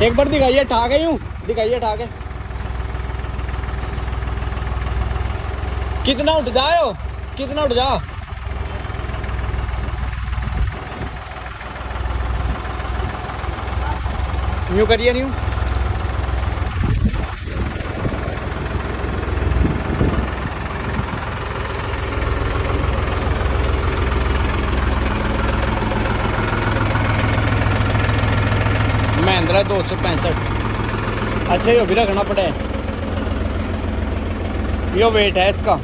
एक बार दिखाइए ठा के, यूं दिखाइए ठा के। कितना उठ जाओ, कितना उठ जाओ। यूं करिए, यूं। महिंद्रा 265। अच्छा, ये भी रखना पड़े, ये वेट है इसका।